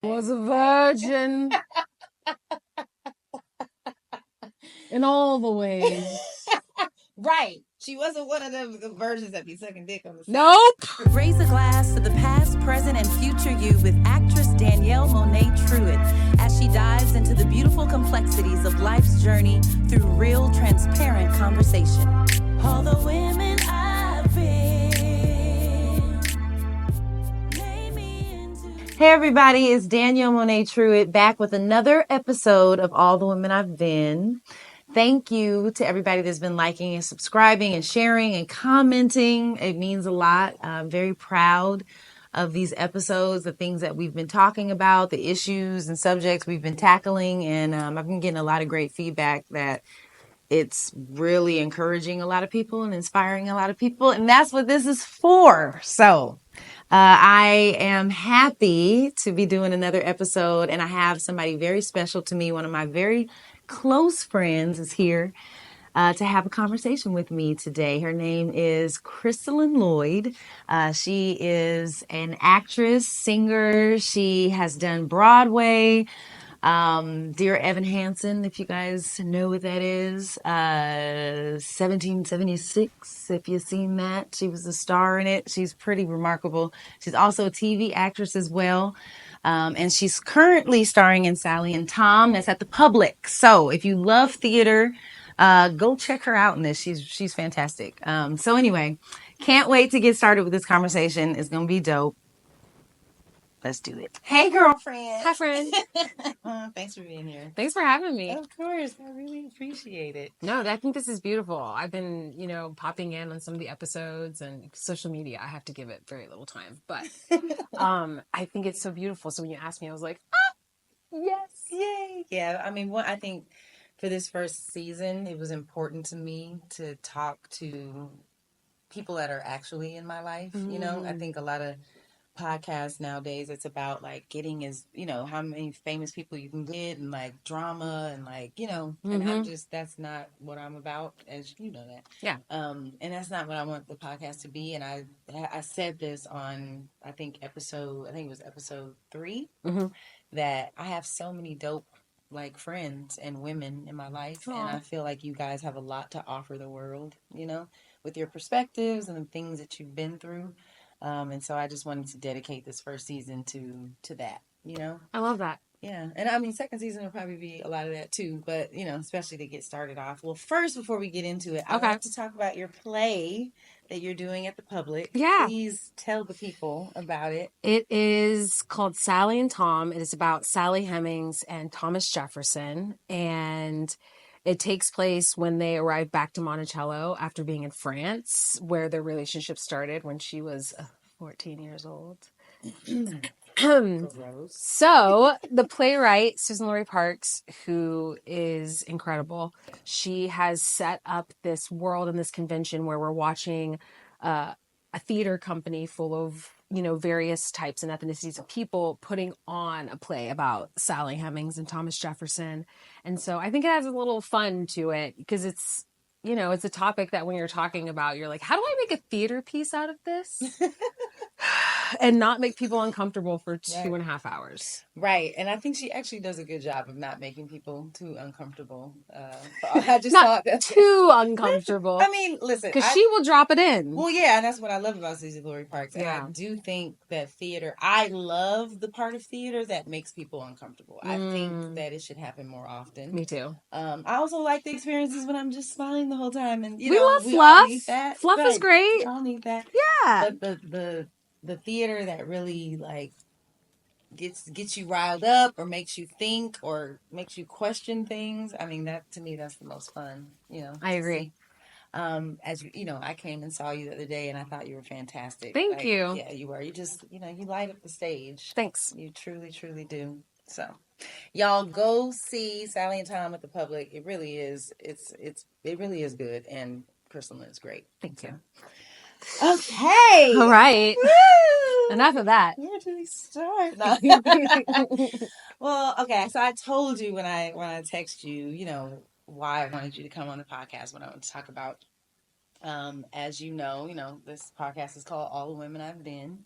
Was a virgin in all the ways. Right. She wasn't one of the virgins that be sucking dick on the side. Nope. Raise a glass to the past, present, and future you with actress Danielle Moné Truitt as she dives into the beautiful complexities of life's journey through real, transparent conversation. All the women I've been. Hey everybody, it's Danielle Moné Truitt back with another episode of All the Women I've Been. Thank you to everybody that's been liking and subscribing and sharing and commenting. It means a lot. I'm very proud of these episodes, the things that we've been talking about, the issues and subjects we've been tackling. And I've been getting a lot of great feedback that it's really encouraging a lot of people and inspiring a lot of people. And that's what this is for. So I am happy to be doing another episode, and I have somebody very special to me. One of my very close friends is here to have a conversation with me today. Her name is Kristolyn Lloyd. She is an actress, singer. She has done Broadway. Dear Evan Hansen, if you guys know what that is, 1776, if you've seen that. She was a star in it. She's pretty remarkable. She's also a TV actress as well. And she's currently starring in Sally and Tom. That's at the Public. So if you love theater, go check her out in this. She's fantastic. So anyway, can't wait to get started with this conversation. It's going to be dope. Let's do it. Hey, girlfriend. Hi, friend. Thanks for being here. Thanks for having me. Of course. I really appreciate it. No, I think this is beautiful. I've been, popping in on some of the episodes and social media. I have to give it very little time, but I think it's so beautiful. So when you asked me, I was like, yes. Yay. Yeah. I mean, I think for this first season, it was important to me to talk to people that are actually in my life. I think a lot of podcasts nowadays, it's about like getting how many famous people you can get and like drama and like, and that's not what I'm about, as you know that. Yeah. And that's not what I want the podcast to be. And I said this on, I think it was episode 3, that I have so many dope like friends and women in my life. Aww. And I feel like you guys have a lot to offer the world, with your perspectives and the things that you've been through. And so I just wanted to dedicate this first season to that, I love that. Yeah. And I mean, second season will probably be a lot of that too, but, especially to get started off. Well, first, before we get into it, I want to talk about your play that you're doing at the Public. Yeah. Please tell the people about it. It is called Sally and Tom. It is about Sally Hemings and Thomas Jefferson. And it takes place when they arrive back to Monticello after being in France, where their relationship started when she was 14 years old. So the playwright, Susan Laurie Parks, who is incredible, she has set up this world and this convention where we're watching a theater company full of, various types and ethnicities of people putting on a play about Sally Hemings and Thomas Jefferson. And so I think it adds a little fun to it because it's, it's a topic that when you're talking about, you're like, how do I make a theater piece out of this? And not make people uncomfortable for 2.5 hours. Right. And I think she actually does a good job of not making people too uncomfortable. Not too uncomfortable. I mean, listen. Because she will drop it in. Well, yeah, and that's what I love about Susan Laurie Parks. And yeah. I do think that I love the part of theater that makes people uncomfortable. I think that it should happen more often. Me too. I also like the experiences when I'm just smiling the whole time. And, we love fluff. All need that. Fluff is great. We all need that. Yeah. But the theater that really like gets you riled up or makes you think or makes you question things. I mean, that to me, that's the most fun. I agree. As I came and saw you the other day, and I thought you were fantastic. Thank you. Yeah, you were. You just you light up the stage. Thanks. You truly, truly do. So, y'all go see Sally and Tom at the Public. It really is. It really is good, and Kristolyn is great. Thank you. Okay. All right. Woo! Enough of that. Where do we start? No. Well, okay. So I told you when I text you, why I wanted you to come on the podcast, what I want to talk about. As you know, this podcast is called All the Women I've Been.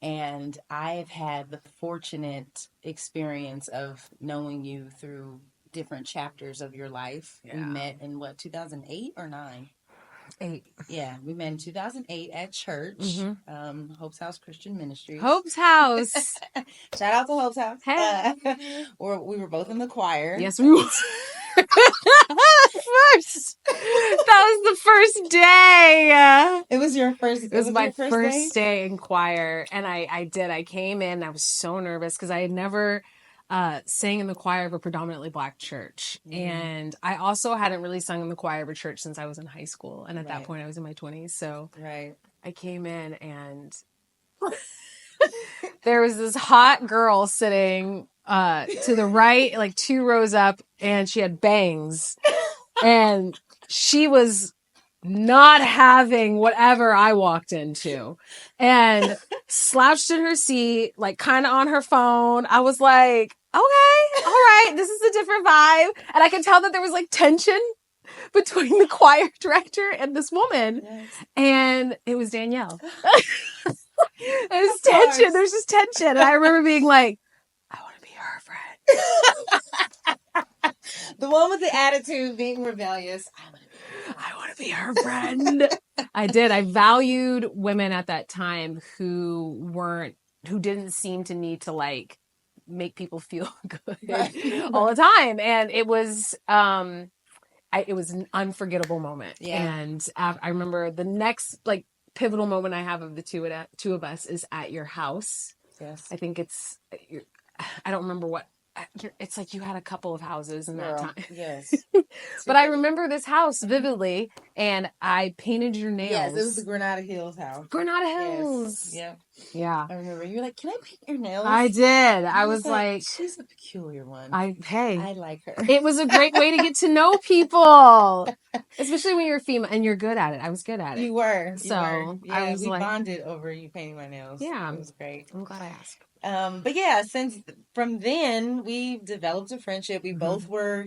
And I've had the fortunate experience of knowing you through different chapters of your life. Yeah. We met in 2008 or 9? 8. Yeah, we met in 2008 at church, Hope's House Christian Ministries. Hope's House. Shout out to Hope's House. Hey. We were both in the choir. Yes, we were. That was the first day. It was your first. It was my your first day in choir, and I came in. I was so nervous because I had never sang in the choir of a predominantly Black church, and I also hadn't really sung in the choir of a church since I was in high school, and at that point I was in my 20s. So I came in, and there was this hot girl sitting to the right, like 2 rows up, and she had bangs, and she was not having whatever I walked into, and slouched in her seat, like kind of on her phone. I was like, okay, all right, this is a different vibe. And I could tell that there was like tension between the choir director and this woman. Yes. And it was Danielle. There's tension. There's just tension. And I remember being like, I want to be her friend. The one with the attitude, being rebellious. I want to be her friend. I did. I valued women at that time who didn't seem to need to like make people feel good all the time. And it was, it was an unforgettable moment. Yeah. And I remember the next like pivotal moment I have of the two of us is at your house. Yes. I think I don't remember what. It's like you had a couple of houses in that time. Yes. But I remember this house vividly, and I painted your nails. Yes, it was the Granada Hills house. Granada Hills. Yes. Yeah. I remember you were like, can I paint your nails? I did. I was like, she's a peculiar one. I like her. It was a great way to get to know people. Especially when you're a female and you're good at it. I was good at it. You were. So yeah, we bonded over you painting my nails. Yeah. It was great. I'm glad I asked. But yeah, since from then we developed a friendship. We both were,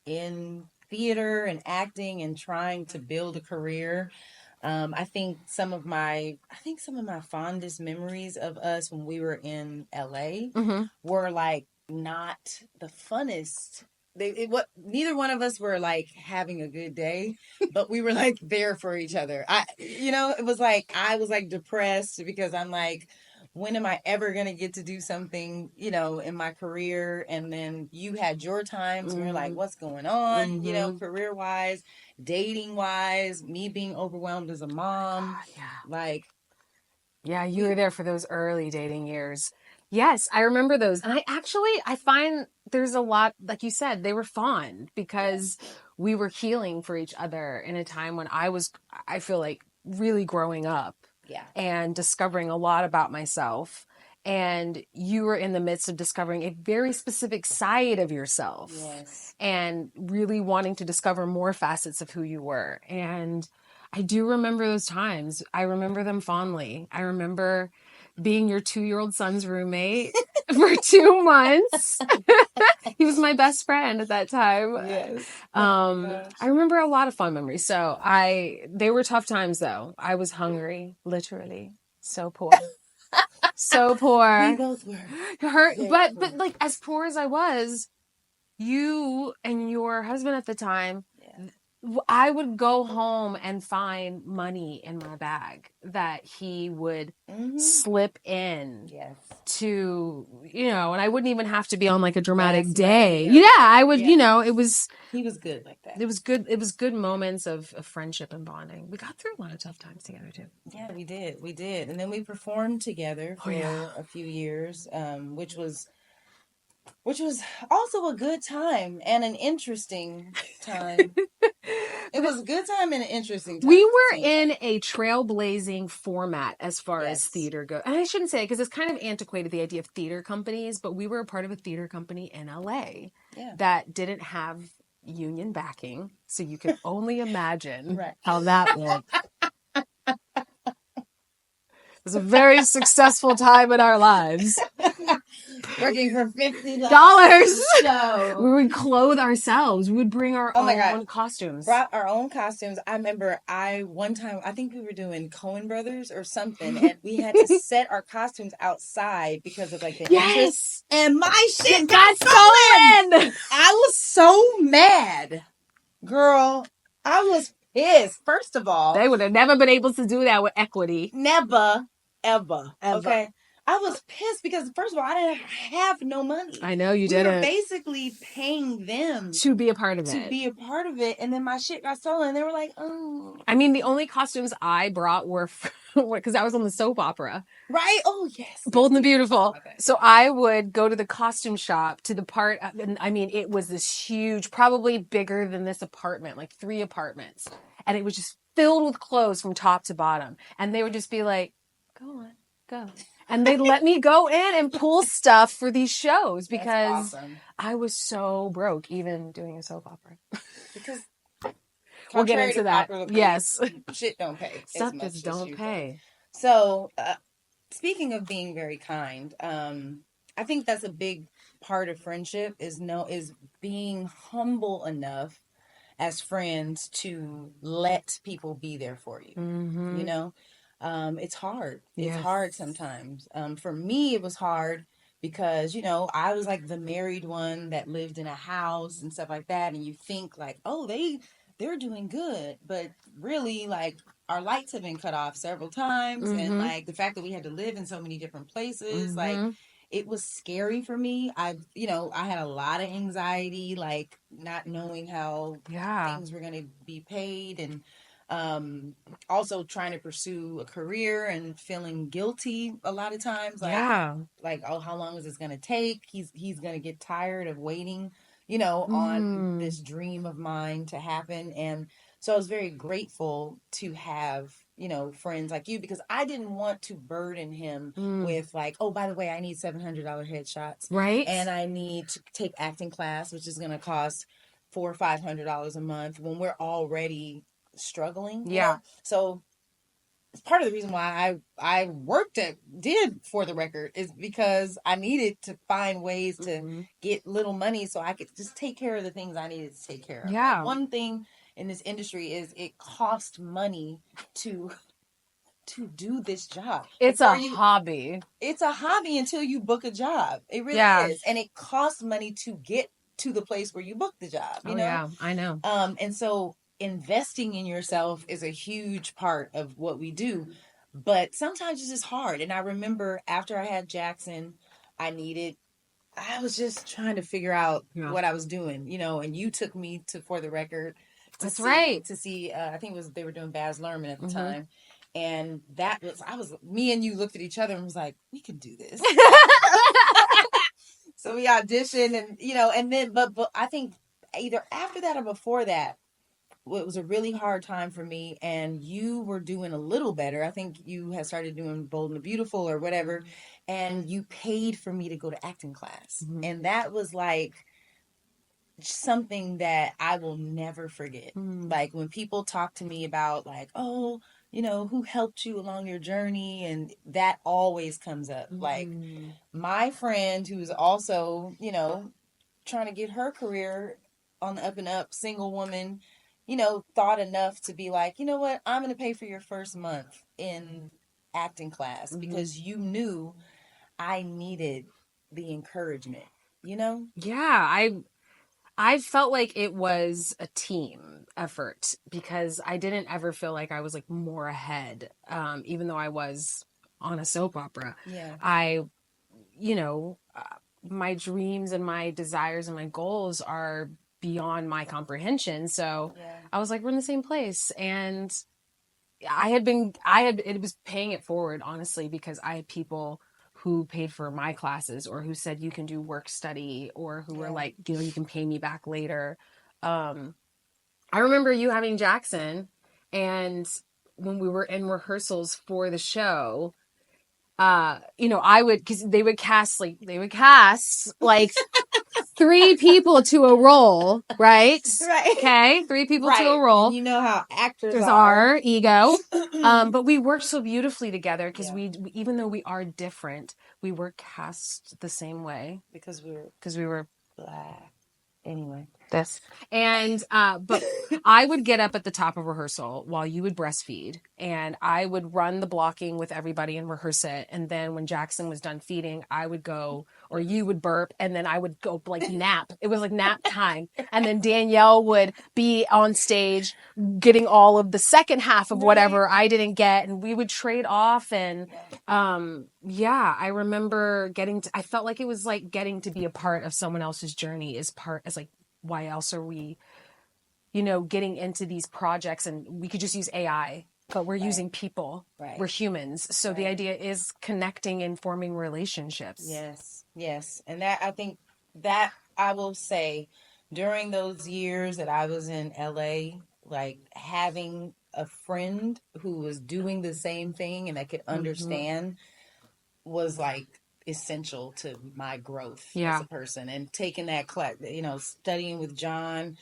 in theater and acting and trying to build a career. I think some of my fondest memories of us when we were in LA were like not the funnest. Neither one of us were like having a good day, but we were like there for each other. It was like I was like depressed because I'm like, when am I ever going to get to do something, in my career? And then you had your times where you're like, what's going on, career wise, dating wise, me being overwhelmed as a mom. You were there for those early dating years. Yes, I remember those. And I find there's a lot, like you said, they were fond because we were healing for each other in a time when I feel like really growing up. Yeah. And discovering a lot about myself. And you were in the midst of discovering a very specific side of yourself. Yes. And really wanting to discover more facets of who you were. And I do remember those times. I remember them fondly. I remember being your 2-year-old son's roommate for 2 months. He was my best friend at that time. Yes. I remember a lot of fun memories. So they were tough times though. I was hungry, literally. So poor. So poor. We both were. But like as poor as I was, you and your husband at the time, I would go home and find money in my bag that he would slip in to, and I wouldn't even have to be on like a dramatic day. Yeah, I would, it was. He was good like that. It was good. It was good moments of friendship and bonding. We got through a lot of tough times together too. Yeah, we did. We did. And then we performed together for a few years, which was also a good time and an interesting time. It was a good time and an interesting time. We were in a trailblazing format as far as theater goes. And I shouldn't say it because it's kind of antiquated, the idea of theater companies, but we were a part of a theater company in LA that didn't have union backing. So you can only imagine how that went. It was a very successful time in our lives. Working for $50. $50. We would clothe ourselves. We would bring our own costumes. Brought our own costumes. I remember one time, I think we were doing Coen Brothers or something, and we had to set our costumes outside because of like the interest. And my shit got stolen! I was so mad. Girl, I was pissed. First of all, they would have never been able to do that with equity. Never, ever. Okay. I was pissed because, first of all, I didn't have no money. I know you didn't. We were basically paying them to be a part of it. And then my shit got stolen. And they were like, oh. I mean, the only costumes I brought were because I was on the soap opera. Right? Oh, yes. Bold and the Beautiful. Okay. So I would go to the costume shop to the part. I mean, it was this huge, probably bigger than this apartment, like 3 apartments. And it was just filled with clothes from top to bottom. And they would just be like, go on, go. And they'd let me go in and pull stuff for these shows because I was so broke, even doing a soap opera. Because we'll get into that. Yes. Shit don't pay. Stuff just don't pay. So, speaking of being very kind, I think that's a big part of friendship is being humble enough as friends to let people be there for you. Mm-hmm. You know? It's hard. It's hard sometimes. For me, it was hard because, you know, I was like the married one that lived in a house and stuff like that. And you think like, oh, they're doing good. But really, like, our lights have been cut off several times. Mm-hmm. And like the fact that we had to live in so many different places, like it was scary for me. I had a lot of anxiety, like not knowing how things were going to be paid and also trying to pursue a career and feeling guilty a lot of times. Like, oh, how long is this going to take? He's going to get tired of waiting, you know, on this dream of mine to happen. And so I was very grateful to have, you know, friends like you, because I didn't want to burden him with like, oh, by the way, I need $700 headshots. Right. And I need to take acting class, which is going to cost $400 or $500 a month when we're already struggling. Yeah. Know? So it's part of the reason why I did For the Record is because I needed to find ways to get little money so I could just take care of the things I needed to take care of. Yeah. One thing in this industry is it costs money to do this job. It's a hobby. It's a hobby until you book a job. It really is. And it costs money to get to the place where you book the job. You know? Yeah, I know. And so investing in yourself is a huge part of what we do, but sometimes it's just hard. And I remember after I had Jackson, I was just trying to figure out what I was doing, you know, and you took me to For the Record. To see, I think they were doing Baz Luhrmann at the time. And me and you looked at each other and was like, we can do this. So we auditioned and, you know, and then, but I think either after that or before that, it was a really hard time for me, and you were doing a little better. I think you had started doing Bold and the Beautiful or whatever, and you paid for me to go to acting class. And that was like something that I will never forget. Like when people talk to me about like, oh, you know, who helped you along your journey, and that always comes up. Like my friend who's also, you know, trying to get her career on the up and up, single woman, you know, thought enough to be like, you know what, I'm going to pay for your first month in acting class because you knew I needed the encouragement, you know? Yeah, I felt like it was a team effort because I didn't ever feel like I was like more ahead, even though I was on a soap opera. Yeah. My dreams and my desires and my goals are beyond my comprehension. So I was like, we're in the same place. And it was paying it forward, honestly, because I had people who paid for my classes or who said you can do work study or who were like, you know, you can pay me back later. I remember you having Jackson, and when we were in rehearsals for the show, you know, because they would cast like 3 people to a role, right? Right. Okay, 3 people to a role. You know how actors are ego. But we worked so beautifully together because we even though we are different, we were cast the same way because we were black. Anyway. this. And but I would get up at the top of rehearsal while you would breastfeed, and I would run the blocking with everybody and rehearse it. And then when Jackson was done feeding, I would go, or you would burp, and then I would go like nap. It was like nap time. And then Danielle would be on stage getting all of the second half of whatever I didn't get, and we would trade off. And I remember I felt like it was like getting to be a part of someone else's journey as like, why else are we, getting into these projects? And we could just use AI, but we're using people. Right. We're humans. So the idea is connecting and forming relationships. Yes. And that, I think that I will say, during those years that I was in LA, like having a friend who was doing the same thing and that could understand was like essential to my growth as a person. And taking that class, studying with John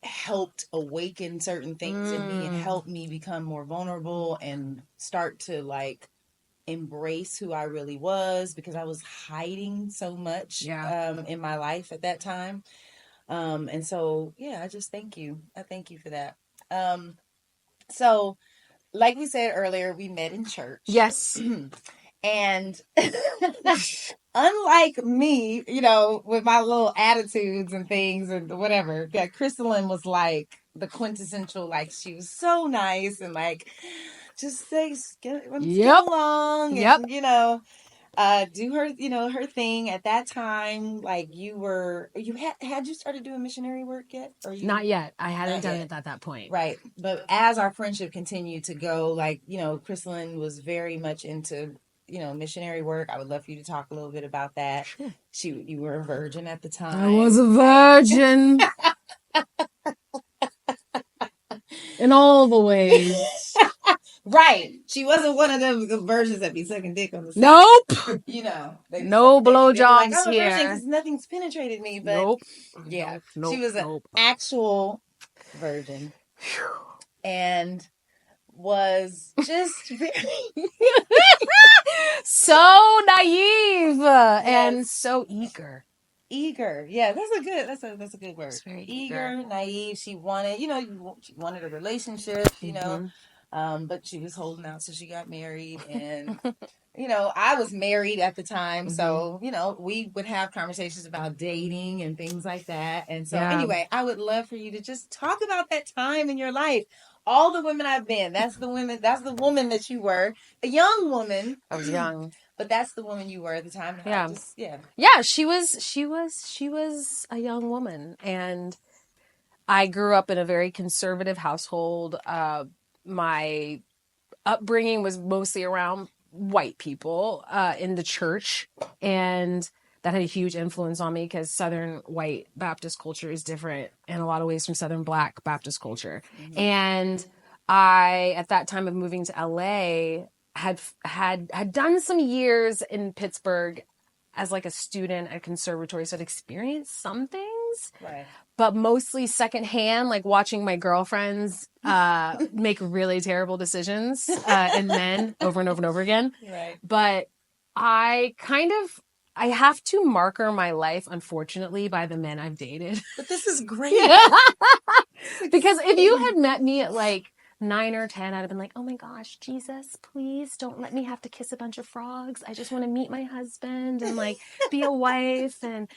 helped awaken certain things in me and helped me become more vulnerable and start to like embrace who I really was, because I was hiding so much in my life at that time. And so, I just thank you. I thank you for that. So like we said earlier, we met in church. Yes. And unlike me, with my little attitudes and things and whatever, that Kristolyn was like the quintessential, like she was so nice and like just say get along and do her her thing. At that time, like you had you started doing missionary work yet? Or not yet. I hadn't done it at that point. Right. But as our friendship continued to go, like, Kristolyn was very much into missionary work. I would love for you to talk a little bit about that. Sure. You were a virgin at the time. I was a virgin. In all the ways. Right. She wasn't one of them virgins that be sucking dick on the side. Nope. No blowjobs like, here. Because nothing's penetrated me. But she was an actual virgin. And was just very so naive and so eager. Yeah, that's a good word. Very eager, naive. She wanted, she wanted a relationship, but she was holding out, so she got married. And I was married at the time, so we would have conversations about dating and things like that. And so anyway, I would love for you to just talk about that time in your life. All the women I've been, that's the woman that you were, a young woman. I was young. But that's the woman you were at the time. She was a young woman, and I grew up in a very conservative household. My upbringing was mostly around white people in the church, and that had a huge influence on me because Southern white Baptist culture is different in a lot of ways from Southern Black Baptist culture. Mm-hmm. And I, at that time of moving to LA, had done some years in Pittsburgh as like a student at a conservatory, so I'd experienced some things, right? But mostly secondhand, like watching my girlfriends make really terrible decisions in men over and over and over again. Right. But I have to marker my life, unfortunately, by the men I've dated. But this is great. Because if you had met me at like 9 or 10, I'd have been like, oh my gosh, Jesus, please don't let me have to kiss a bunch of frogs. I just want to meet my husband and like be a wife and,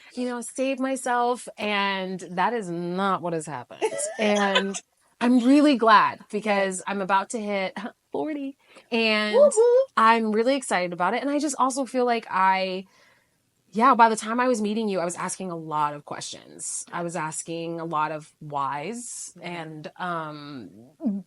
save myself. And that is not what has happened. And I'm really glad because I'm about to hit 40 and I'm really excited about it. And I just also feel like by the time I was meeting you, I was asking a lot of questions. I was asking a lot of whys and,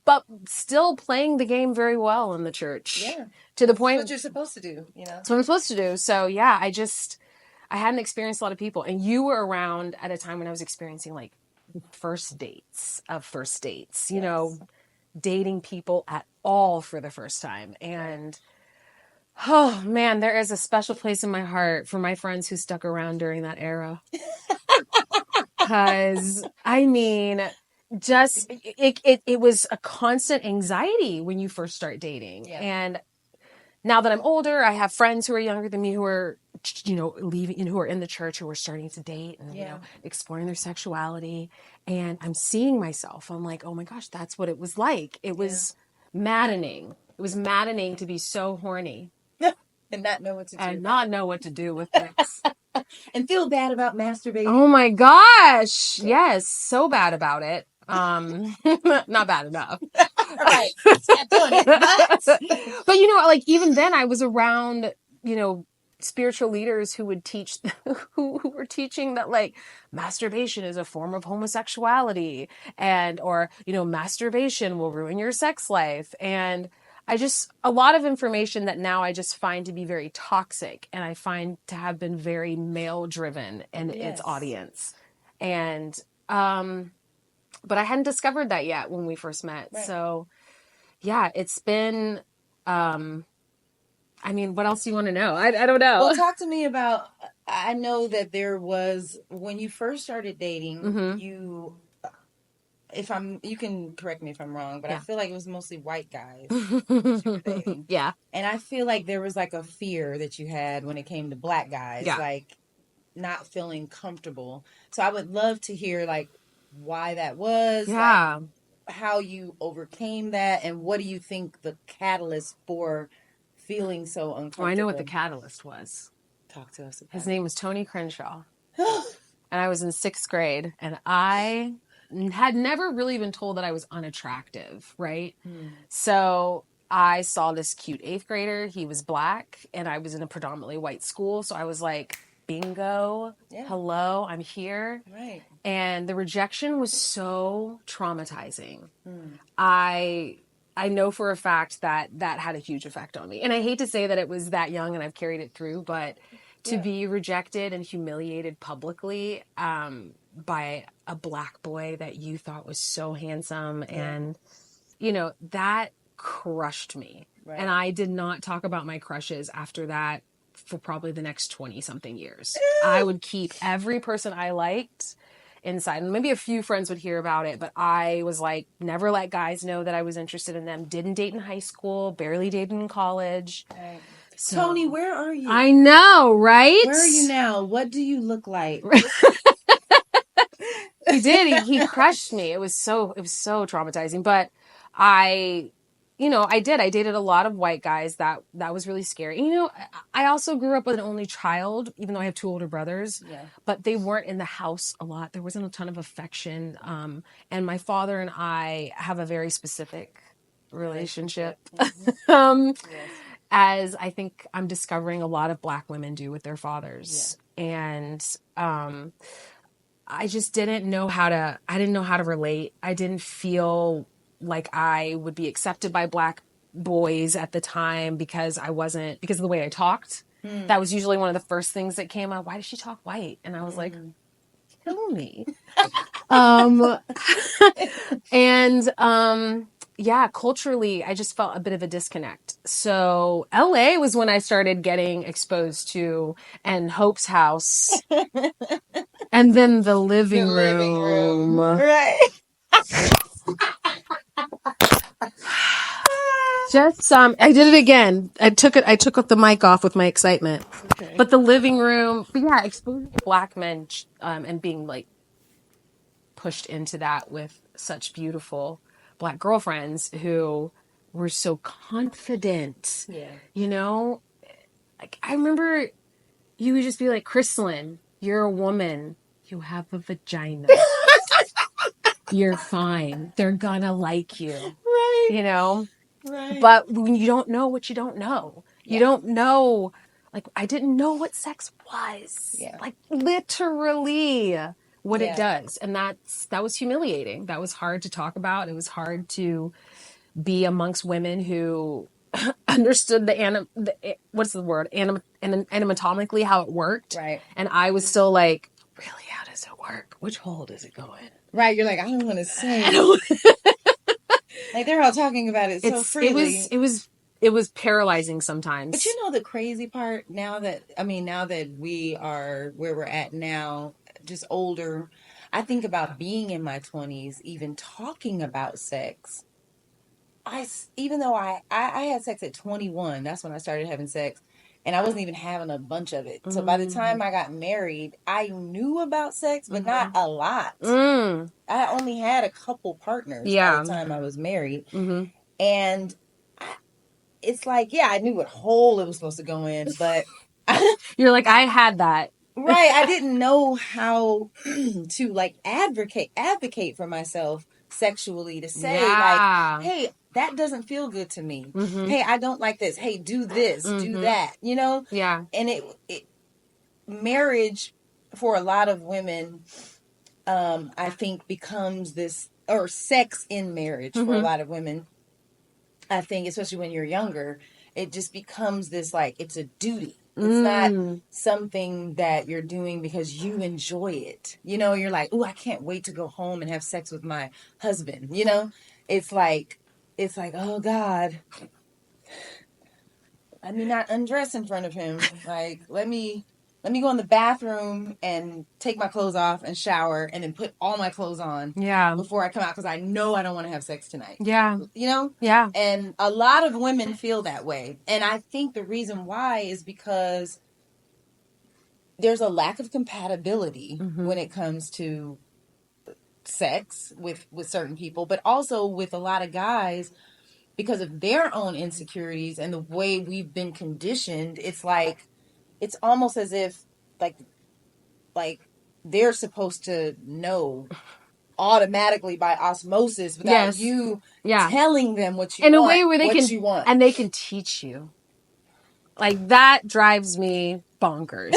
but still playing the game very well in the church. Yeah. To the point. That's what you're supposed to do, That's what I'm supposed to do. So yeah, I hadn't experienced a lot of people, and you were around at a time when I was experiencing like first dates, dating people at all for the first time. And oh man, there is a special place in my heart for my friends who stuck around during that era. Because it was a constant anxiety when you first start dating. Yeah. And now that I'm older, I have friends who are younger than me who are, leaving, who are in the church, who are starting to date and, exploring their sexuality. And I'm seeing myself. I'm like, oh my gosh, that's what it was like. It was maddening. It was maddening to be so horny. And not know what to do. And not know what to do with this. And feel bad about masturbating. Oh my gosh. Yes. So bad about it. Not bad enough. Right. Stop doing it. But like even then I was around, spiritual leaders who would teach, who were teaching that like masturbation is a form of homosexuality or masturbation will ruin your sex life. And a lot of information that now I just find to be very toxic and I find to have been very male driven in its audience. And, but I hadn't discovered that yet when we first met. Right. So yeah, it's been, what else do you want to know? I don't know. Well, talk to me about, I know that there was, when you first started dating, you can correct me if I'm wrong, but I feel like it was mostly white guys that you were dating. Yeah. And I feel like there was like a fear that you had when it came to black guys, like not feeling comfortable. So I would love to hear like why that was. Yeah. Like, how you overcame that, and what do you think the catalyst for feeling so uncomfortable? Well, I know what the catalyst was. Talk to us about His name was Tony Crenshaw. And I was in 6th grade, and I had never really been told that I was unattractive, right? So I saw this cute 8th grader. He was black, and I was in a predominantly white school. So I was like, bingo, hello, I'm here. Right. And the rejection was so traumatizing. I know for a fact that had a huge effect on me. And I hate to say that it was that young and I've carried it through, but to be rejected and humiliated publicly by a black boy that you thought was so handsome and, that crushed me. Right. And I did not talk about my crushes after that for probably the next 20-something years. I would keep every person I liked inside, and maybe a few friends would hear about it, but I was like, never let guys know that I was interested in them. Didn't date in high school, barely dated in college. Right. So, Tony, where are you? I know, right? Where are you now? What do you look like? He did. He crushed me. It was so traumatizing. But I dated a lot of white guys. That was really scary. I also grew up with an only child, even though I have 2 older brothers. Yeah. But they weren't in the house a lot. There wasn't a ton of affection. And my father and I have a very specific relationship. Yes. As I think I'm discovering a lot of black women do with their fathers. Yeah. And I just didn't know how to relate. I didn't feel like I would be accepted by black boys at the time because of the way I talked. That was usually one of the first things that came up. Why does she talk white? And I was like, kill me. Culturally, I just felt a bit of a disconnect. So LA was when I started getting exposed to and Hope's house. And then the living room. Right. Just I did it again. I took the mic off with my excitement. Okay. But the living room, exposing black men and being like pushed into that with such beautiful black girlfriends who were so confident. Yeah. Like I remember you would just be like, Kristolyn, you're a woman. You have a vagina. You're fine. They're gonna like you. Right. Right. But when you don't know what you don't know, you don't know, like, I didn't know what sex was. Yeah. Like, literally what it does. And that was humiliating. That was hard to talk about. It was hard to be amongst women who understood anatomically how it worked. Right. And I was still like, really, how does it work? Which hole does it go in? Right. You're like, I don't want to say. Like they're all talking about it so freely. It was paralyzing sometimes. But you know the crazy part now that we are where we're at now, just older, I think about being in my 20s, even talking about sex. even though I had sex at 21, that's when I started having sex. And I wasn't even having a bunch of it. So by the time I got married, I knew about sex, but not a lot. I only had a couple partners by the time I was married. And it's like, yeah, I what hole it was supposed to go in, but you're like, I had that. Right. I didn't know how to like advocate for myself sexually, to say like, hey, that doesn't feel good to me. Hey, I don't like this. Hey, do this, do that, you know? Yeah. And it marriage for a lot of women, I think becomes this, or sex in marriage for a lot of women, I think, especially when you're younger, it just becomes this, like, it's a duty. It's not something that you're doing because you enjoy it. You know, you're like, oh, I can't wait to go home and have sex with my husband. You know, it's like, oh God, let me not undress in front of him. Like, let me go in the bathroom and take my clothes off and shower and then put all my clothes on before I come out, because I know I don't want to have sex tonight. Yeah. You know? Yeah. And a lot of women feel that way. And I think the reason why is because there's a lack of compatibility when it comes to sex with certain people, but also with a lot of guys, because of their own insecurities and the way we've been conditioned. It's like, it's almost as if like they're supposed to know automatically by osmosis without you telling them what you want. In a way where they can, and they can teach you. Like, that drives me bonkers.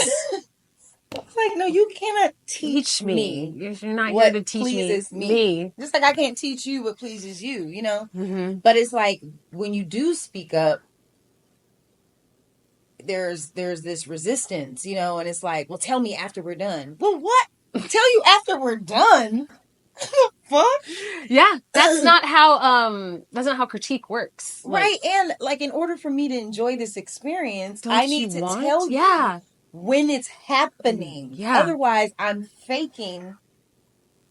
It's like, no, you cannot teach me. You're not here to teach me. Just like I can't teach you what pleases you, you know? But it's like, when you do speak up, there's this resistance, you know? And it's like, well, tell me after we're done. Well, what? Tell you after we're done? Fuck? Yeah, that's not how critique works. Like, right. And like, in order for me to enjoy this experience, I need to tell you when it's happening. Yeah. Otherwise, I'm faking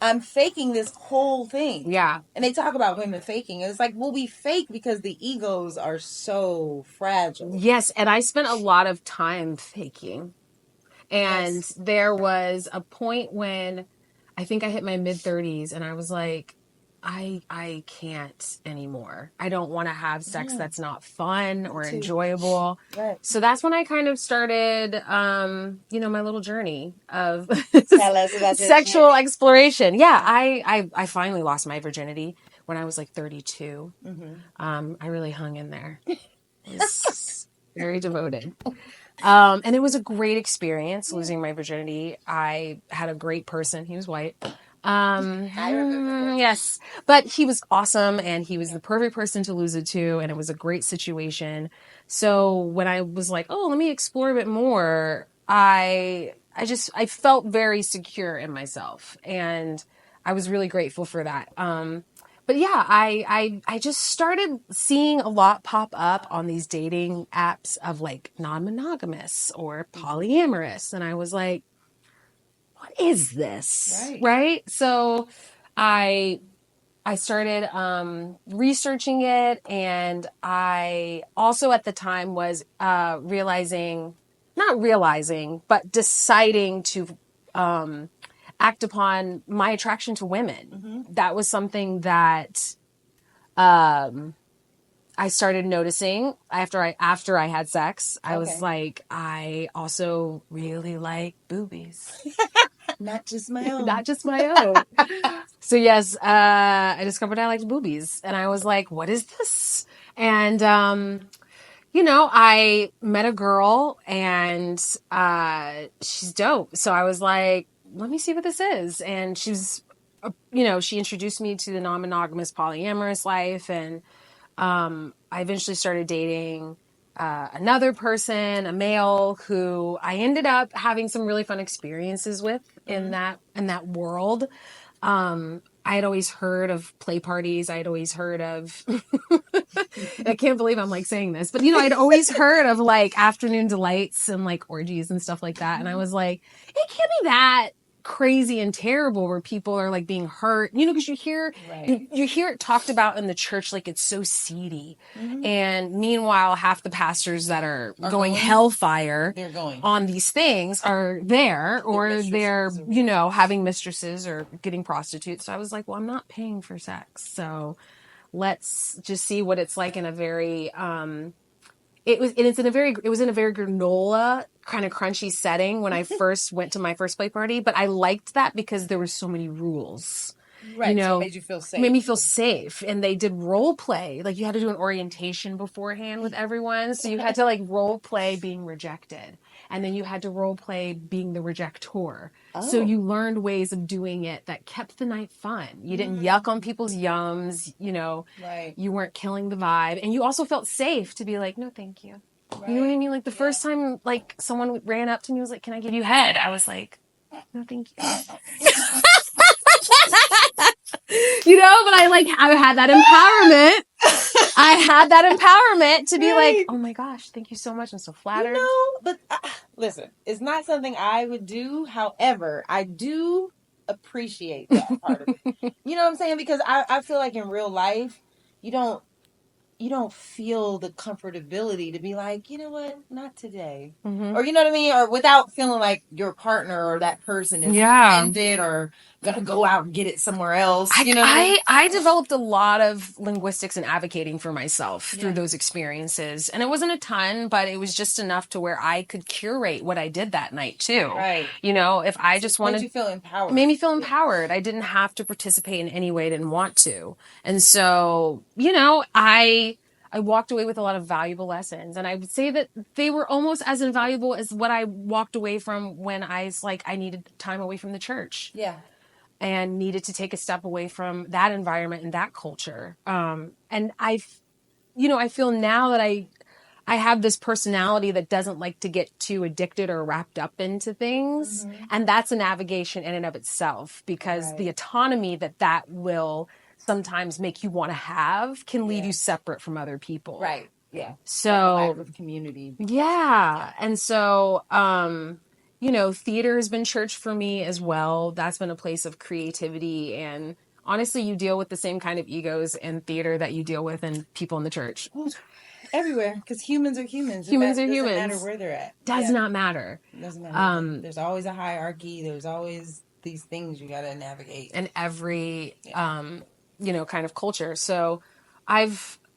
this whole thing. Yeah. And they talk about women faking. It's like, well, we fake because the egos are so fragile. Yes, and I spent a lot of time faking. And there was a point when I think I hit my mid-30s and I was like, I can't anymore. I don't want to have sex that's not fun or enjoyable. Right. So that's when I kind of started, my little journey of sexual exploration. Yeah, I finally lost my virginity when I was like 32. I really hung in there. Was very devoted. And it was a great experience losing my virginity. I had a great person. He was white. Yes, but he was awesome, and he was the perfect person to lose it to, and it was a great situation. So when I was like, oh, let me explore a bit more, I felt very secure in myself, and I was really grateful for that. But yeah, I just started seeing a lot pop up on these dating apps of like non-monogamous or polyamorous, and I was like, what is this? Right? So I started researching it, and I also at the time was deciding to act upon my attraction to women. That was something that I started noticing after I had sex. I was like, I also really like boobies. Not just my own. Not just my own. So yes, I discovered I liked boobies, and I was like, what is this? And, I met a girl, and she's dope. So I was like, let me see what this is. And she was, she introduced me to the non-monogamous polyamorous life, and I eventually started dating another person, a male, who I ended up having some really fun experiences with in that world. I had always heard of play parties. I had always heard of, I can't believe I'm like saying this, but I'd always heard of like afternoon delights and like orgies and stuff like that. And I was like, it can't be that crazy and terrible where people are like being hurt, you know, because you hear you hear it talked about in the church like it's so seedy. And meanwhile, half the pastors that are going hellfire on these things are there, or they're, you know, having mistresses or getting prostitutes. So I was like, well, I'm not paying for sex, so let's just see what it's like in a very it was in a very granola kind of crunchy setting when I first went to my first play party, but I liked that because there were so many rules. Right. You know, so it made you feel safe. Made me feel safe. And they did role play. Like you had to do an orientation beforehand with everyone. So you had to like role play being rejected. And then you had to role play being the rejector. So you learned ways of doing it that kept the night fun. You didn't yuck on people's yums, you know. Right. You weren't killing the vibe. And you also felt safe to be like, no, thank you. Right. You know what I mean? Like the first time like someone ran up to me and was like, can I give you head? I was like, no, thank you. You know, but I had that empowerment. I had that empowerment to be like, oh my gosh, thank you so much. I'm so flattered. You know, but listen, it's not something I would do. However, I do appreciate that part of it. You know what I'm saying? Because I feel like in real life, you don't feel the comfortability to be like, you know what, not today. Or you know what I mean? Or without feeling like your partner or that person is offended or gonna go out and get it somewhere else. You know what I mean? I developed a lot of linguistics and advocating for myself through those experiences. And it wasn't a ton, but it was just enough to where I could curate what I did that night too. Right. You know, if I just wanted... Made you feel empowered. It made me feel empowered. I didn't have to participate in any way I didn't want to. And so, you know, I walked away with a lot of valuable lessons. And I would say that they were almost as invaluable as what I walked away from when I was like, I needed time away from the church. Yeah. And needed to take a step away from that environment and that culture. And I feel now that I have this personality that doesn't like to get too addicted or wrapped up into things. And that's a navigation in and of itself, because the autonomy that will sometimes make you want to have can leave you separate from other people. Right. Yeah. So like a lack of community. Yeah. And so, you know, theater has been church for me as well. That's been a place of creativity. And honestly, you deal with the same kind of egos in theater that you deal with in people in the church. Everywhere, because humans are humans. Humans are humans. Doesn't matter where they're at. Does not matter. Doesn't matter. There's always a hierarchy. There's always these things you got to navigate. In every, you know, kind of culture. So I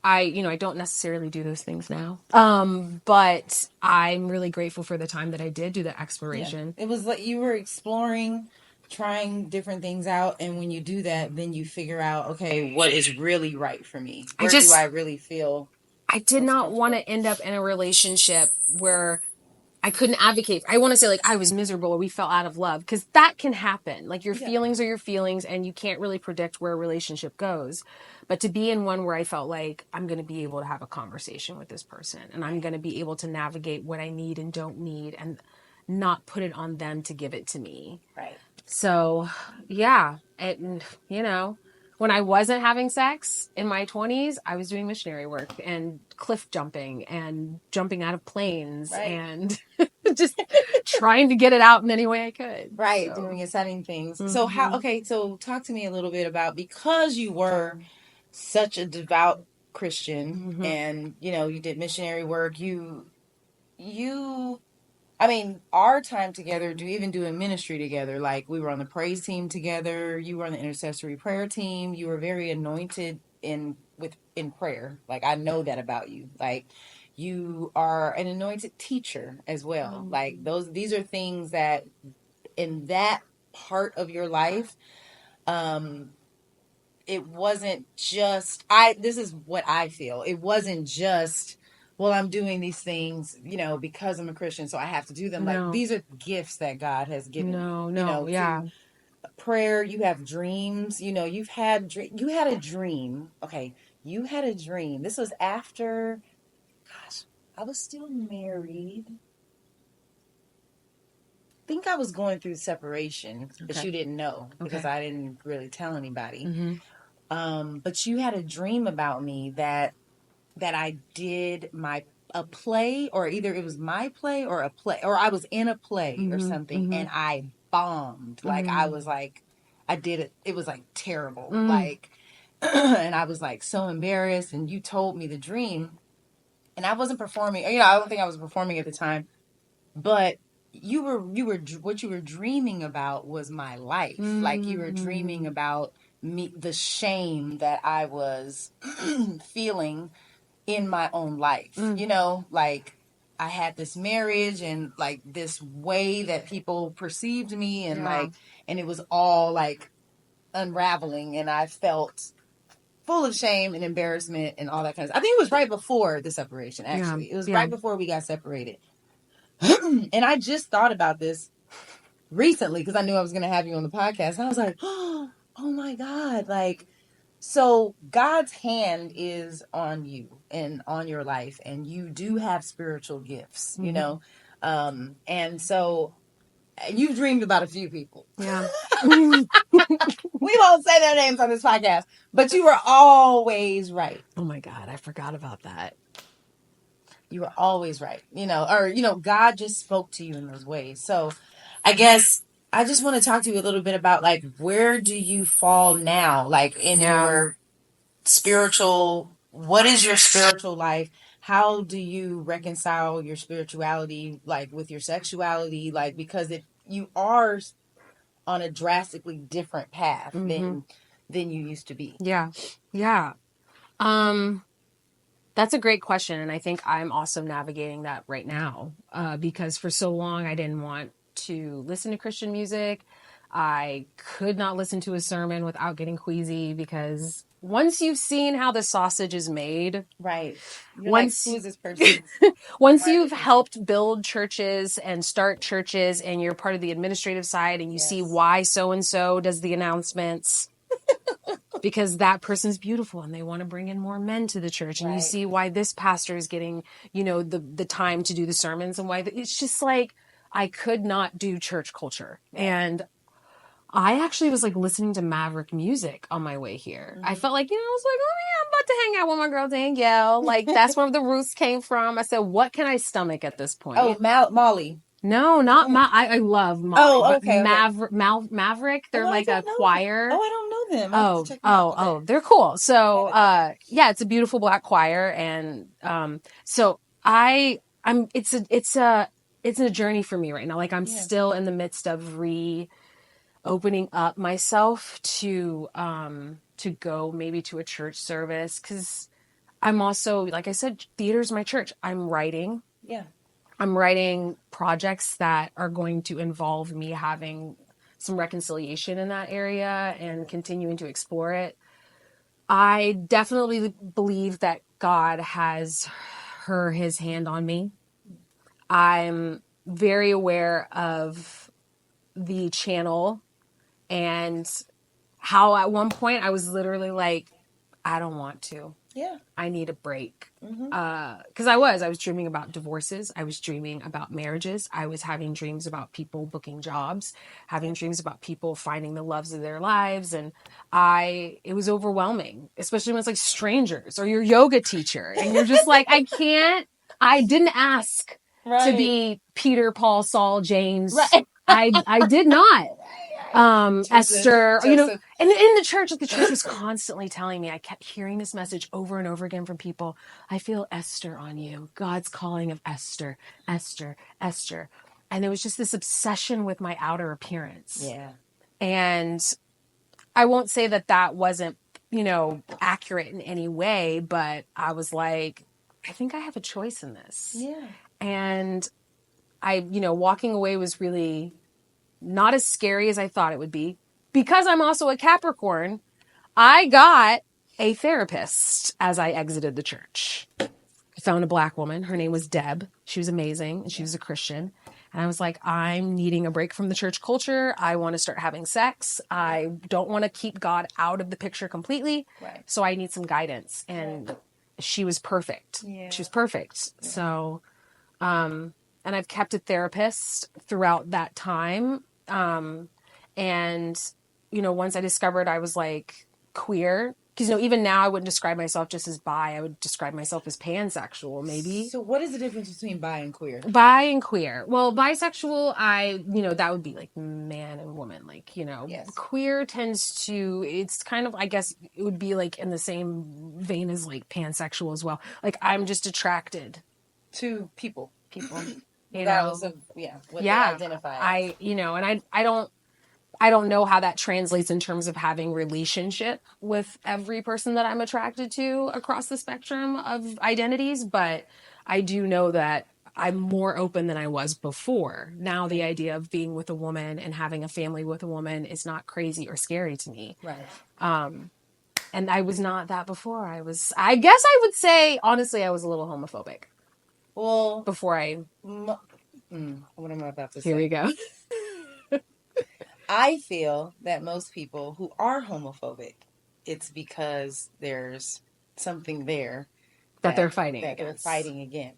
don't necessarily do those things now. But I'm really grateful for the time that I did do the exploration. Yeah. It was like you were exploring, trying different things out. And when you do that, then you figure out, okay, what is really right for me? Where do I really feel? I did not want to end up in a relationship where I couldn't advocate. I want to say like I was miserable or we fell out of love, because that can happen. Like your feelings are your feelings and you can't really predict where a relationship goes. But to be in one where I felt like I'm going to be able to have a conversation with this person and I'm going to be able to navigate what I need and don't need and not put it on them to give it to me. Right. So, yeah, you know, when I wasn't having sex in my 20s, I was doing missionary work and cliff jumping and jumping out of planes and just trying to get it out in any way I could. Right, so. Doing exciting things. So so talk to me a little bit about, because you were such a devout Christian and, you know, you did missionary work, I mean, our time together, doing ministry together, like we were on the praise team together, you were on the intercessory prayer team, you were very anointed in prayer. Like, I know that about you. Like, you are an anointed teacher as well. Like, these are things that in that part of your life, it wasn't just, this is what I feel. It wasn't just, well, I'm doing these things, you know, because I'm a Christian, so I have to do them. No. Like, these are gifts that God has given you. Yeah. Prayer, you have dreams, you know, you had a dream. Okay, you had a dream. This was after, I was still married. I think I was going through separation, but you didn't know because I didn't really tell anybody. But you had a dream about me that I did a play, or either it was my play or a play, or I was in a play or something, and I bombed. Like, I was like, I did it. It was like terrible. Like, and I was like so embarrassed. And you told me the dream, and I wasn't performing. You know, I don't think I was performing at the time, but you were what you were dreaming about was my life. Like, you were dreaming about me, the shame that I was feeling in my own life. You know, like, I had this marriage and like this way that people perceived me, and like, and it was all like unraveling, and I felt full of shame and embarrassment and all that kind of stuff. I think it was right before the separation, actually. It was right before we got separated. And I just thought about this recently because I knew I was going to have you on the podcast. And I was like, oh my God. Like, so God's hand is on you and on your life, and you do have spiritual gifts, you know? And so you've dreamed about a few people. Yeah. We won't say their names on this podcast, but you were always right. Oh my God, I forgot about that. You were always right, you know, or, you know, God just spoke to you in those ways. So I guess I just want to talk to you a little bit about, like, where do you fall now? Like, in your spiritual, what is your spiritual life? How do you reconcile your spirituality, like, with your sexuality? Like, because you are on a drastically different path than you used to be. Yeah. That's a great question. And I think I'm also navigating that right now, because for so long I didn't want to listen to Christian music. I could not listen to a sermon without getting queasy, because once you've seen how the sausage is made, right? Once, like, who is this person? Once you've helped build churches and start churches, and you're part of the administrative side, and you see why so-and-so does the announcements, because that person's beautiful and they want to bring in more men to the church. And you see why this pastor is getting, you know, the time to do the sermons, and why it's just like, I could not do church culture. And I actually was like listening to Maverick music on my way here. I felt like, you know, I was like, oh yeah, I'm about to hang out with my girl Danielle. Like, that's where the roots came from. I said, what can I stomach at this point? Oh, Molly. No, not I love Molly. Oh, okay. Maverick. They're like a choir. Oh, I don't know them. Oh, they're cool. So, yeah, it's a beautiful black choir, and so it's a journey for me right now. Like, I'm still in the midst of opening up myself to go maybe to a church service, because I'm also, like I said, theater's my church. I'm writing projects that are going to involve me having some reconciliation in that area and continuing to explore it. I definitely believe that God has his hand on me. I'm very aware of the channel, and how at one point I was literally like, I don't want to. Yeah. I need a break. Because I was dreaming about divorces. I was dreaming about marriages. I was having dreams about people booking jobs, having dreams about people finding the loves of their lives. And it was overwhelming, especially when it's like strangers or your yoga teacher. And you're just like, I didn't ask to be Peter, Paul, Saul, James. I did not. Esther, you know, and in the church was constantly telling me, I kept hearing this message over and over again from people. I feel Esther on you. God's calling of Esther, Esther, Esther. And there was just this obsession with my outer appearance. Yeah. And I won't say that wasn't, you know, accurate in any way, but I was like, I think I have a choice in this. Yeah. And walking away was really not as scary as I thought it would be. Because I'm also a Capricorn, I got a therapist as I exited the church. I found a black woman. Her name was Deb. She was amazing, and she was a Christian. And I was like, I'm needing a break from the church culture. I want to start having sex. I don't want to keep God out of the picture completely. Right. So I need some guidance. And she was perfect. Yeah. She was perfect. Yeah. So, and I've kept a therapist throughout that time. And, you know, once I discovered I was like queer, Because, even now I wouldn't describe myself just as bi. I would describe myself as pansexual, maybe. So what is the difference between bi and queer? Bi and queer. Well, bisexual, that would be like man and woman. Like, Yes. Queer tends to, it's kind of, I guess it would be like in the same vein as like pansexual as well. Like, I'm just attracted to people. Regardless of what they identify as. And I don't know how that translates in terms of having relationship with every person that I'm attracted to across the spectrum of identities, but I do know that I'm more open than I was before. Now the idea of being with a woman and having a family with a woman is not crazy or scary to me. Right. And I was not that before. I guess I would say, honestly, I was a little homophobic. Well, before what am I about to say? Here we go. I feel that most people who are homophobic, it's because there's something there that they're fighting against.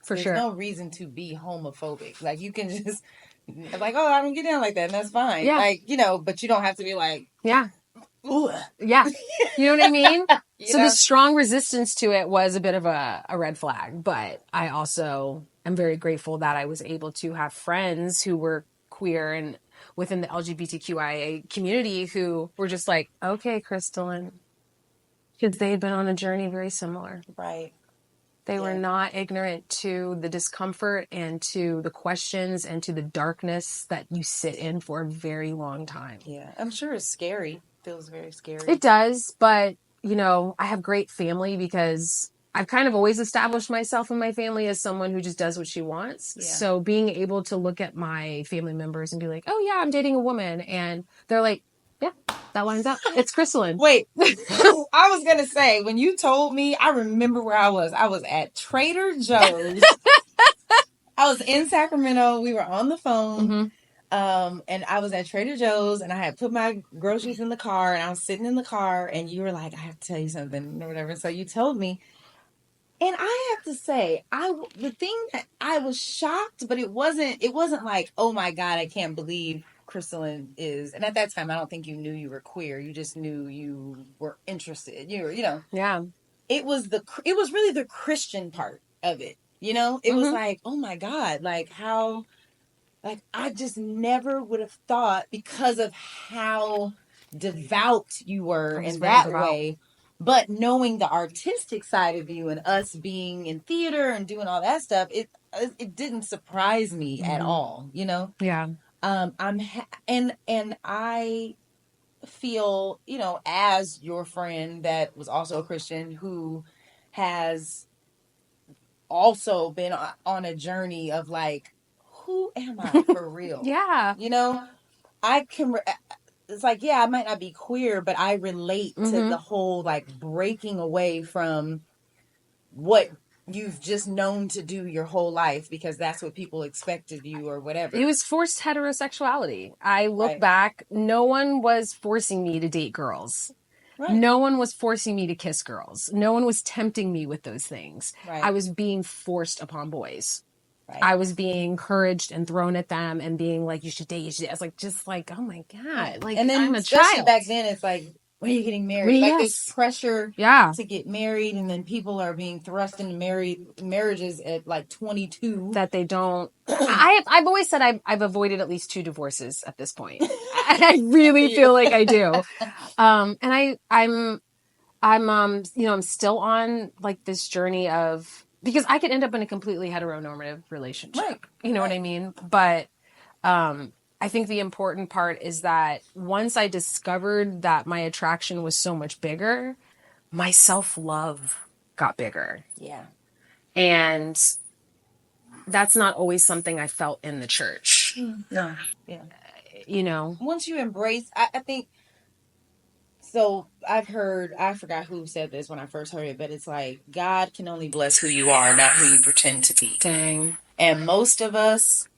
For There's sure. no reason to be homophobic. Like, you can just like, oh, I don't get down like that, and that's fine. Yeah. Like, but you don't have to be like, yeah. Ugh. Yeah. You know what I mean? So the strong resistance to it was a bit of a red flag, but I also am very grateful that I was able to have friends who were queer and within the LGBTQIA community who were just like, okay, Kristolyn, because they had been on a journey very similar. Right. They were not ignorant to the discomfort and to the questions and to the darkness that you sit in for a very long time. Yeah. I'm sure it's scary. Feels very scary. It does, but I have great family because I've kind of always established myself and my family as someone who just does what she wants. Yeah. So being able to look at my family members and be like, oh yeah, I'm dating a woman. And they're like, yeah, that lines up. It's Kristolyn. Wait, I was going to say, when you told me, I remember where I was. I was at Trader Joe's. I was in Sacramento. We were on the phone. Mm-hmm. And I was at Trader Joe's and I had put my groceries in the car and I was sitting in the car and you were like, I have to tell you something or whatever. So you told me. And I have to say, the thing that I was shocked, but it wasn't like, oh my God, I can't believe Kristolyn is. And at that time, I don't think you knew you were queer. You just knew you were interested. You were, Yeah. It was really the Christian part of it. It was like, oh my God, like how, like I just never would have thought because of how devout you were in that way. But knowing the artistic side of you and us being in theater and doing all that stuff, it didn't surprise me at all, Yeah. And I feel, as your friend that was also a Christian who has also been on a journey of like, who am I for real? Yeah. It's like, yeah, I might not be queer, but I relate to the whole like breaking away from what you've just known to do your whole life because that's what people expect of you or whatever. It was forced heterosexuality. I look back, no one was forcing me to date girls. Right. No one was forcing me to kiss girls. No one was tempting me with those things. Right. I was being forced upon boys. Right. I was being encouraged and thrown at them and being like, you should date, you should date. I was like, oh my God. Like, and then I'm a especially child. Back then, it's like, when are you getting married? Like, there's pressure to get married, and then people are being thrust into marriages at like 22. That they don't. I've always said I've avoided at least 2 divorces at this point. I really feel like I do. And I'm still on like this journey of, because I could end up in a completely heteronormative relationship. Right. You know what I mean? But I think the important part is that once I discovered that my attraction was so much bigger, my self-love got bigger. Yeah. And that's not always something I felt in the church. No. Yeah. Once you embrace, I think, so I forgot who said this when I first heard it, but it's like, God can only bless who you are, not who you pretend to be. Dang. And most of us,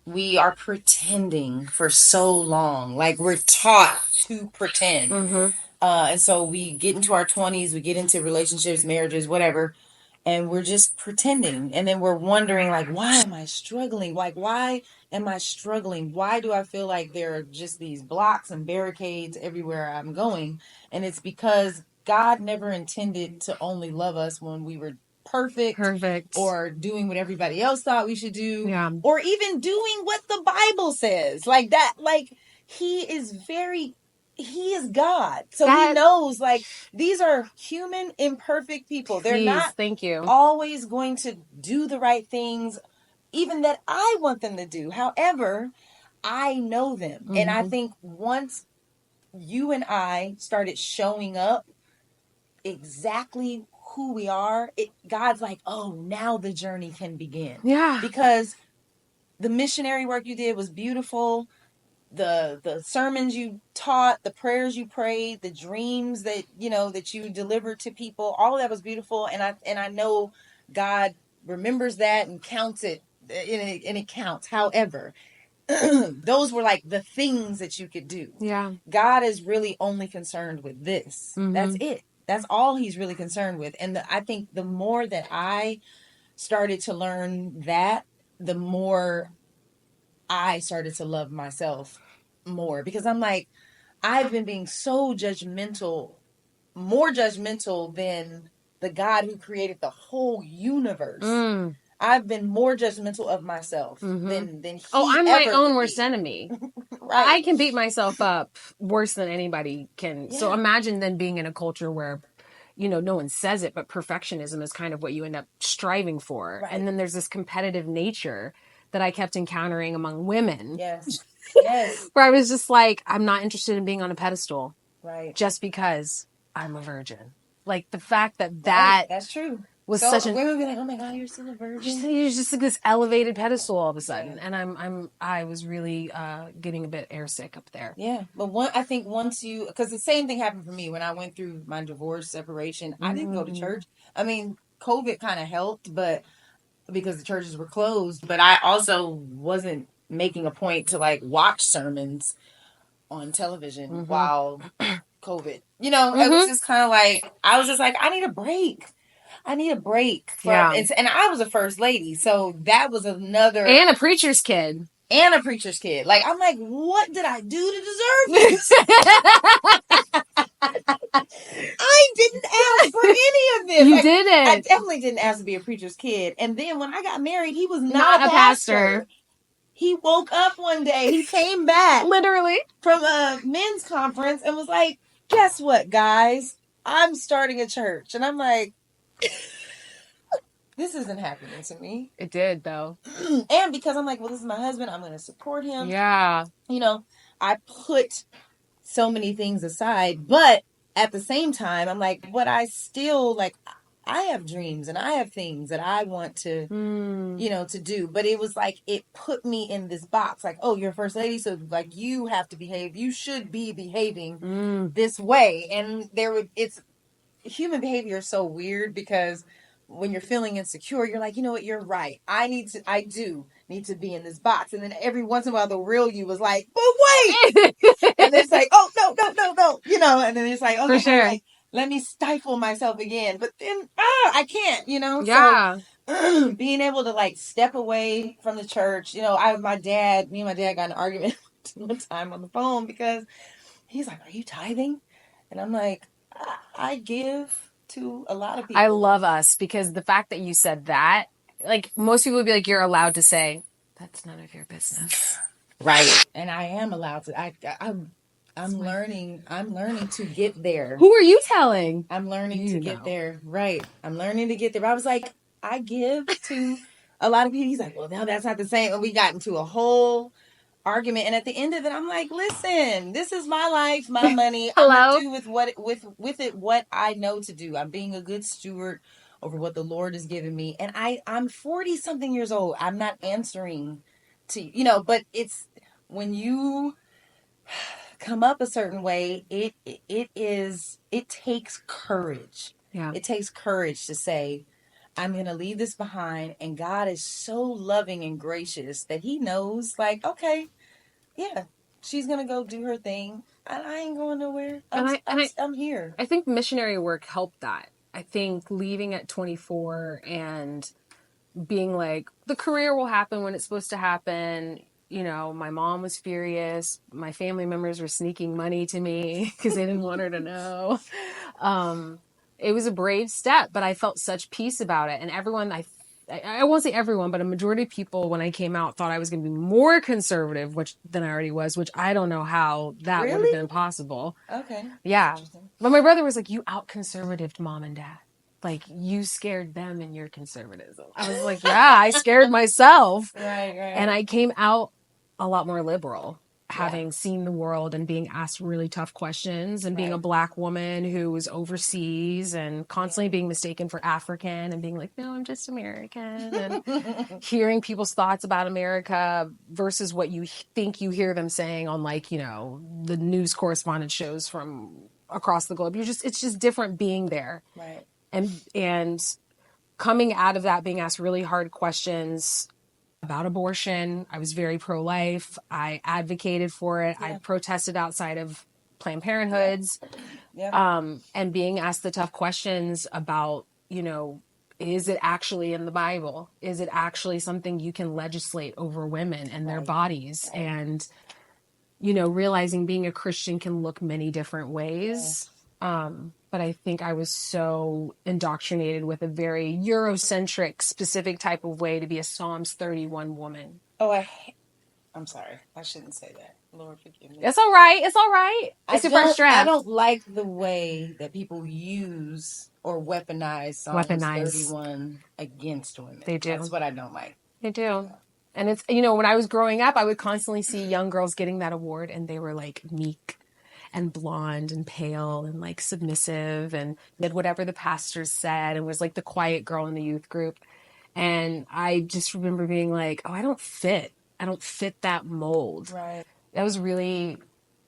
we are pretending for so long. Like, we're taught to pretend. Mm-hmm. And so we get into our 20s, we get into relationships, marriages, whatever, and we're just pretending. And then we're wondering, like, why am I struggling? Like, why am I struggling? Why do I feel like there are just these blocks and barricades everywhere I'm going? And it's because God never intended to only love us when we were perfect or doing what everybody else thought we should do, or even doing what the Bible says. Like that, like he is God. So he knows, like, these are human, imperfect people. They're not always going to do the right things, even that I want them to do. However, I know them. And I think once you and I started showing up exactly who we are, God's like, oh, now the journey can begin. Yeah. Because the missionary work you did was beautiful. The sermons you taught, the prayers you prayed, the dreams that you delivered to people, all of that was beautiful. And I know God remembers that and counts it, and it counts. However, those were like the things that you could do. Yeah. God is really only concerned with this. That's it. That's all he's really concerned with. And I think the more that I started to learn that, the more I started to love myself more. Because I'm like, I've been being so judgmental, more judgmental than the God who created the whole universe. I've been more judgmental of myself than he I'm my own worst enemy. Right. I can beat myself up worse than anybody can. Yeah. So imagine then being in a culture where, no one says it, but perfectionism is kind of what you end up striving for. Right. And then there's this competitive nature that I kept encountering among women. Yes. Yes. Where I was just like, I'm not interested in being on a pedestal. Right. Just because I'm a virgin. Like the fact that that's true. Was so such an women would be like, oh my God, you're still a virgin. You're just like this elevated pedestal all of a sudden. Yeah. And I was really getting a bit airsick up there. Yeah. But I think once because the same thing happened for me when I went through my divorce, separation. I didn't go to church. I mean, COVID kind of helped, but because the churches were closed, but I also wasn't making a point to like watch sermons on television while COVID, it was just kind of like, I was just like, I need a break. From, and I was a first lady, so that was another, and a preacher's kid. Like, I'm like, what did I do to deserve this? I didn't ask for any of this. You didn't. I definitely didn't ask to be a preacher's kid. And then when I got married, he was not a pastor. He woke up one day. He came back. Literally. From a men's conference and was like, guess what, guys? I'm starting a church. And I'm like, this isn't happening to me. It did, though. And because I'm like, well, this is my husband. I'm going to support him. Yeah. I put so many things aside. But at the same time, I'm like, but I still, like, I have dreams and I have things that I want to, to do. But it was like, it put me in this box. Like, oh, you're first lady. So, like, you have to behave. You should be behaving this way. And human behavior is so weird because when you're feeling insecure, you're like, you know what, you're right. I do need to be in this box. And then every once in a while, the real you was like, but wait. And it's like, oh, no. And then it's like, okay, for sure. Like, let me stifle myself again. But then, I can't, Yeah. So being able to like step away from the church, me and my dad got in an argument one time on the phone because he's like, are you tithing? And I'm like, I give to a lot of people. I love us because the fact that you said that, like, most people would be like, you're allowed to say, that's none of your business. Right. And I am allowed to. I'm learning to get there. Who are you telling? I'm learning to get there. Right. I'm learning to get there. But I was like, I give to a lot of people. He's like, well, no, that's not the same. And we got into a whole argument, and at the end of it, I'm like, listen, this is my life, my money. I'm gonna do with it what I know to do. I'm being a good steward over what the Lord has given me, and I'm 40 something years old. I'm not answering to but it's when you come up a certain way, it takes courage. Yeah, it takes courage to say, I'm going to leave this behind. And God is so loving and gracious that he knows, like, okay, yeah, she's going to go do her thing. And I ain't going nowhere. I'm here. I think missionary work helped that. I think leaving at 24 and being like, the career will happen when it's supposed to happen. My mom was furious. My family members were sneaking money to me because they didn't want her to know. It was a brave step, but I felt such peace about it. And everyone, I won't say everyone, but a majority of people when I came out thought I was going to be more conservative, than I already was, which I don't know how that would have been possible. Okay. Yeah. But my brother was like, you out conservatived mom and dad. Like, you scared them in your conservatism. I was like, yeah, I scared myself. Right. And I came out a lot more liberal, having seen the world and being asked really tough questions, and being a Black woman who was overseas and constantly being mistaken for African and being like, no, I'm just American. And hearing people's thoughts about America versus what you think you hear them saying on, like, you know, the news correspondent shows from across the globe. It's just different being there. Right. And coming out of that, being asked really hard questions about abortion. I was very pro-life. I advocated for it. I protested outside of Planned Parenthoods. And being asked the tough questions about, you know, is it actually in the Bible? Is it actually something you can legislate over women and their bodies? And, you know, realizing being a Christian can look many different ways. But I think I was so indoctrinated with a very Eurocentric, specific type of way to be a Psalms 31 woman. Oh, I'm sorry. I shouldn't say that. Lord, forgive me. It's all right. It's all right. It's your first draft. I don't like the way that people use or weaponize Psalms 31 against women. They do. That's what I don't like. They do. And it's, you know, when I was growing up, I would constantly see young girls getting that award, and they were like meek and blonde and pale and like submissive and did whatever the pastors said and was like the quiet girl in the youth group. And I just remember being like, oh, I don't fit that mold. Right. That was really,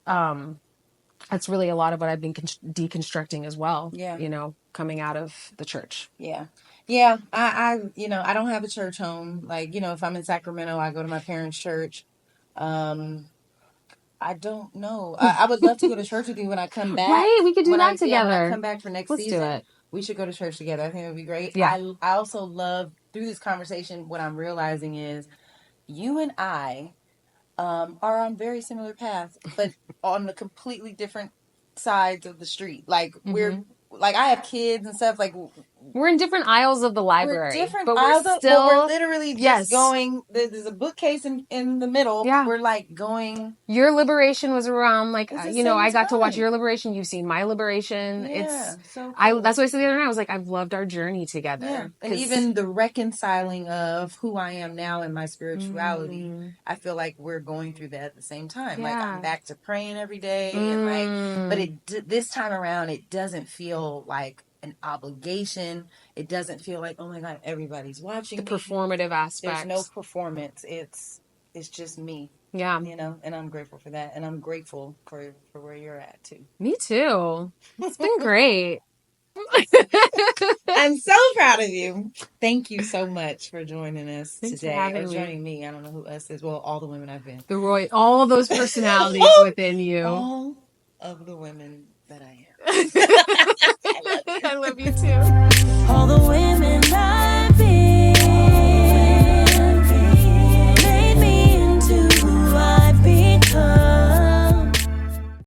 that's really a lot of what I've been deconstructing as well. Yeah. You know, coming out of the church. Yeah. Yeah. I you know, I don't have a church home. Like, you know, if I'm in Sacramento, I go to my parents' church. I don't know. I would love to go to church with you when I come back. Right, we could do that together. When I come back for next season. Do it. We should go to church together. I think it would be great. Yeah. I also love, through this conversation, what I'm realizing is you and I are on very similar paths, but on the completely different sides of the street. Like, we're, like, I have kids and stuff, like... We're in different aisles of the library. We're different but aisles, we're still... but we're literally just going... There's a bookcase in the middle. Yeah. We're, like, going... Your liberation was around, like, you know, I got to watch your liberation. You've seen my liberation. Yeah, it's so cool. That's what I said the other night. I was like, I've loved our journey together. Yeah. And even the reconciling of who I am now in my spirituality, I feel like we're going through that at the same time. Yeah. Like, I'm back to praying every day. And like, but this time around, it doesn't feel like an obligation. It doesn't feel like, oh my God, everybody's watching. The performative aspect. There's no performance. It's just me. Yeah. You know, and I'm grateful for that. And I'm grateful for where you're at too. Me too. It's been great. I'm so proud of you. Thank you so much for joining us Thanks today. For having or me. joining me. I don't know who us is. Well, all the women I've been. All those personalities within you. All of the women that I am. I love you too. All the women I've been.